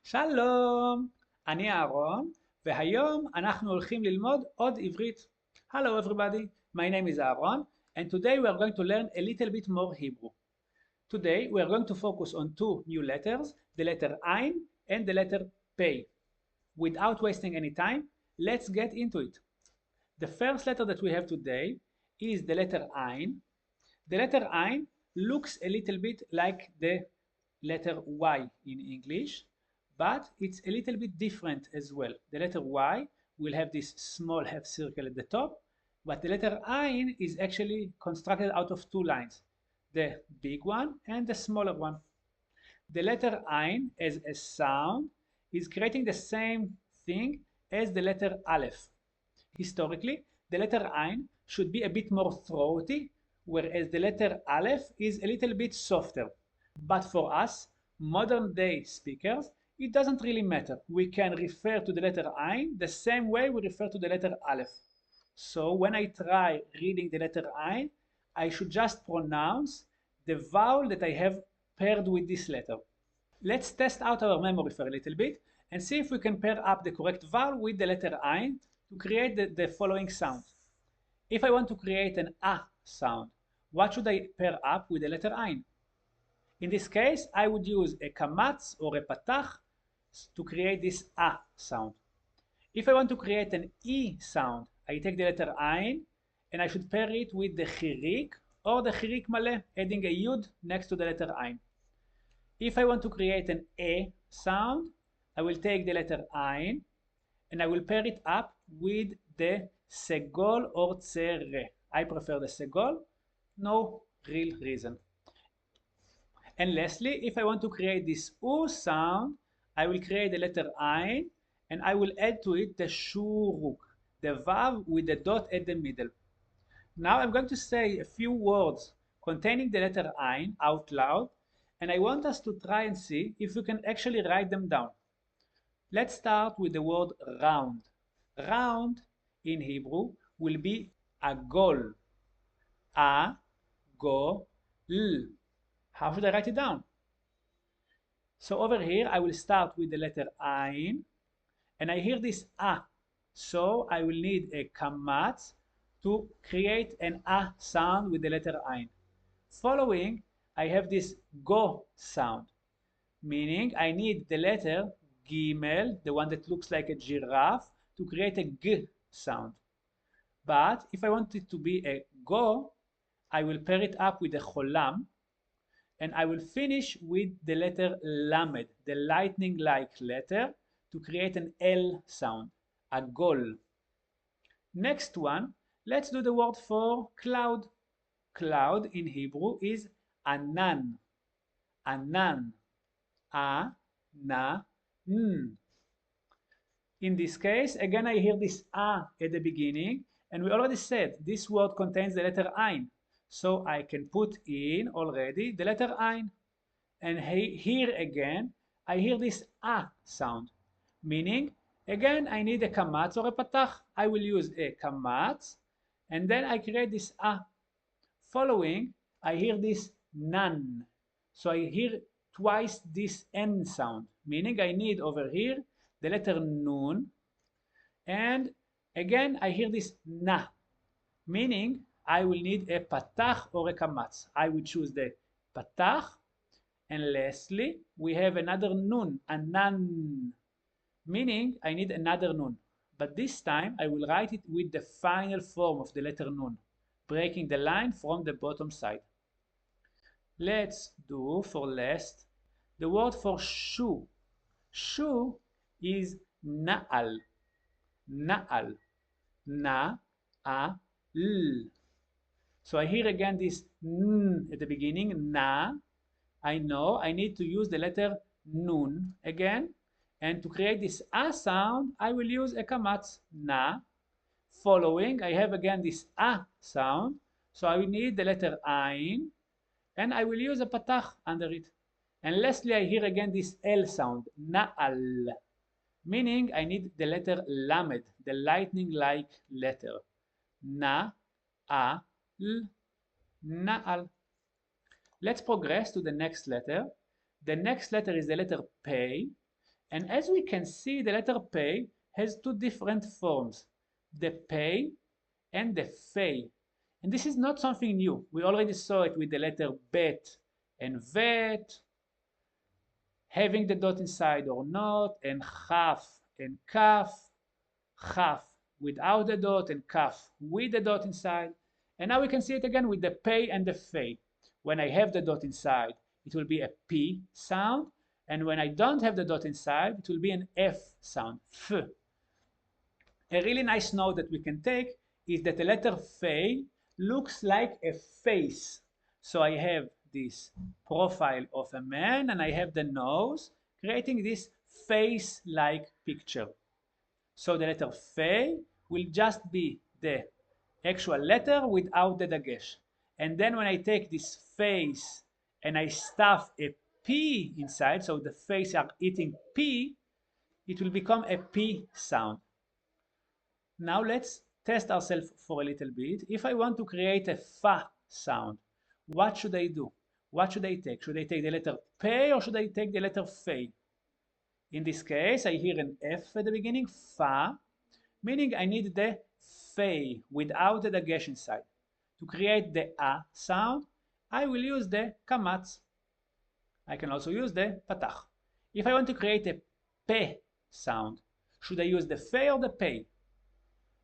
שלום, אני אהרון, והיום אנחנו הולכים ללמוד עוד עברית. Hello everybody, my name is Aaron, and today we are going to learn a little bit more Hebrew. Today we are going to focus on two new letters, the letter Ayin and the letter Pei. Without wasting any time, let's get into it. The first letter that we have today is the letter Ayin. The letter Ayin looks a little bit like the letter Y in English, but it's a little bit different as well. The letter Y will have this small half circle at the top, but the letter Ayin is actually constructed out of two lines, the big one and the smaller one. The letter Ayin as a sound is creating the same thing as the letter Aleph. Historically, the letter Ayin should be a bit more throaty, whereas the letter Aleph is a little bit softer. But for us, modern day speakers, it doesn't really matter. We can refer to the letter Ayin the same way we refer to the letter Aleph. So when I try reading the letter Ayin, I should just pronounce the vowel that I have paired with this letter. Let's test out our memory for a little bit and see if we can pair up the correct vowel with the letter Ayin to create the following sound. If I want to create an A sound, what should I pair up with the letter Ayin? In this case, I would use a kamatz or a patach to create this A sound. If I want to create an E sound, I take the letter Ayin and I should pair it with the chirik or the chirik maleh, adding a yud next to the letter Ayin. If I want to create an A sound, I will take the letter Ayin and I will pair it up with the segol or tzere. I prefer the segol, no real reason. And lastly, if I want to create this U sound, I will create the letter Ayin and I will add to it the shuruk, the vav with the dot at the middle. Now I'm going to say a few words containing the letter Ayin out loud, and I want us to try and see if we can actually write them down. Let's start with the word round. Round in Hebrew will be agol. A-go-l. How should I write it down? So over here, I will start with the letter Ayin, and I hear this A. So I will need a kamatz to create an A sound with the letter Ayin. Following, I have this go sound, meaning I need the letter Gimel, the one that looks like a giraffe, to create a G sound. But if I want it to be a go, I will pair it up with a cholam, and I will finish with the letter Lamed, the lightning-like letter, to create an L sound, a gol. Next one, let's do the word for cloud. Cloud in Hebrew is anan. Anan. A-na-n. In this case, again, I hear this A at the beginning, and we already said this word contains the letter Ayin. So I can put in already the letter Ayin. And here again, I hear this A sound, meaning, again, I need a kamatz or a patach. I will use a kamatz, and then I create this A. Following, I hear this nan. So I hear twice this N sound, meaning I need over here the letter nun, and again I hear this na, meaning I will need a patach or a kamatz. I will choose the patach, and lastly we have another nun, a nan, meaning I need another nun, but this time I will write it with the final form of the letter nun, breaking the line from the bottom side. Let's do for last the word for shoe. Shoe is na'al. Na'al. Na-a-l. So I hear again this n at the beginning, na. I know I need to use the letter nun again. And to create this a sound, I will use a kamatz, na. Following, I have again this a sound. So I will need the letter ayin, and I will use a patach under it. And lastly, I hear again this L sound, na'al, meaning I need the letter lamed, the lightning-like letter. Na-a-l, na'al. Let's progress to the next letter. The next letter is the letter Pei, And as we can see, the letter P has two different forms, the P and the Fe. And this is not something new. We already saw it with the letter Bet and Vet, having the dot inside or not, and Chaf and Kaf, Chaf without the dot and Kaf with the dot inside. And now we can see it again with the P and the Fe. When I have the dot inside, it will be a P sound, and when I don't have the dot inside, it will be an F sound, F. A really nice note that we can take is that the letter F looks like a face. So I have this profile of a man and I have the nose, creating this face-like picture. So the letter F will just be the actual letter without the dagesh. And then when I take this face and I stuff a P inside, so the face are eating P, it will become a P sound. Now let's test ourselves for a little bit. If I want to create a fa sound, what should I do? What should I take? Should I take the letter P or should I take the letter Fe? In this case, I hear an F at the beginning, fa, meaning I need the Fe without the dagesh inside. To create the A sound, I will use the kamatz. I can also use the patach. If I want to create a P sound, should I use the Fe or the P?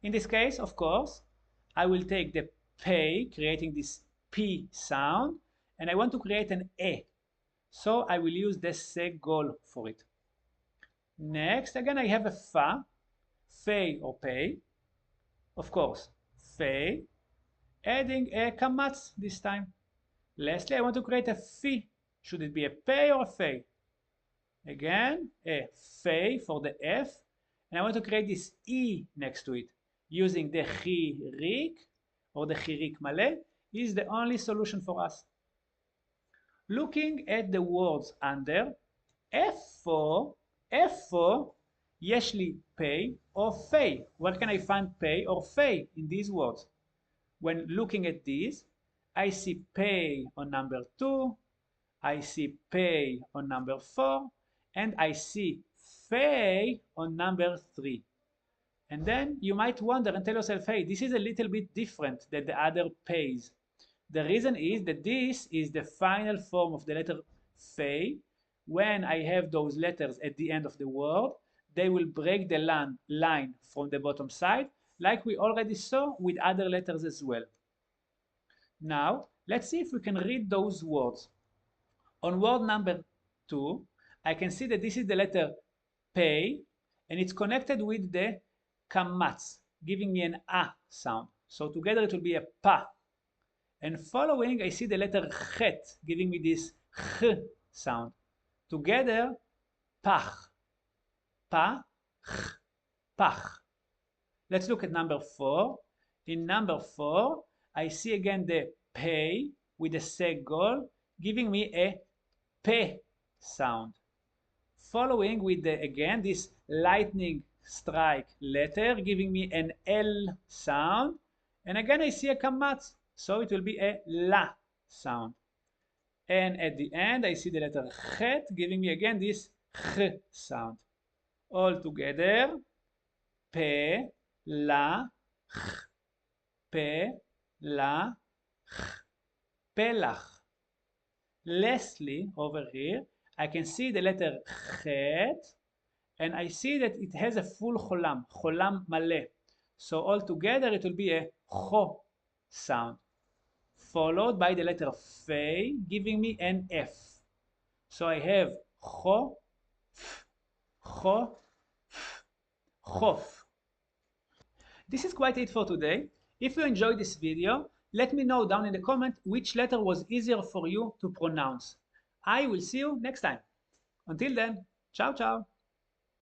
In this case, of course, I will take the P, creating this P sound, and I want to create an E. So I will use the segol for it. Next, again, I have a fa, Fe or P. Of course, Fe, adding a kamatz this time. Lastly, I want to create a Fi. Should it be a P or a Fe? Again, a Fe for the F, and I want to create this E next to it. Using the chirik or the chirik male is the only solution for us. Looking at the words under, איפה יש לי pay or fay? Where can I find pay or fay in these words? When looking at these, I see pay on number 2, I see pay on number 4, and I see fay on number 3. And then you might wonder and tell yourself, hey, this is a little bit different than the other pays. The reason is that this is the final form of the letter Fei. When I have those letters at the end of the word, they will break the line from the bottom side, like we already saw with other letters as well. Now, let's see if we can read those words. On word number 2, I can see that this is the letter Pei, and it's connected with the kamatz, giving me an A sound. So together it will be a pa. And following, I see the letter chet, giving me this ch sound. Together, pach. Pa, ch, pach. Let's look at number 4. In number 4, I see again the pei with the segol, giving me a pe sound. Following with the, again, this lightning strike letter, giving me an L sound. And again, I see a kamatz, so it will be a la sound. And at the end, I see the letter chet, giving me again this ch sound. All together, pe, la, ch, pe, la, ch, pelach. Lastly, over here, I can see the letter chet, and I see that it has a full cholam male. So all together it will be a cho sound, followed by the letter fei, giving me an F. So I have cho, f, cho, f, chof. This is quite it for today. If you enjoyed this video, let me know down in the comment which letter was easier for you to pronounce. I will see you next time. Until then, ciao ciao.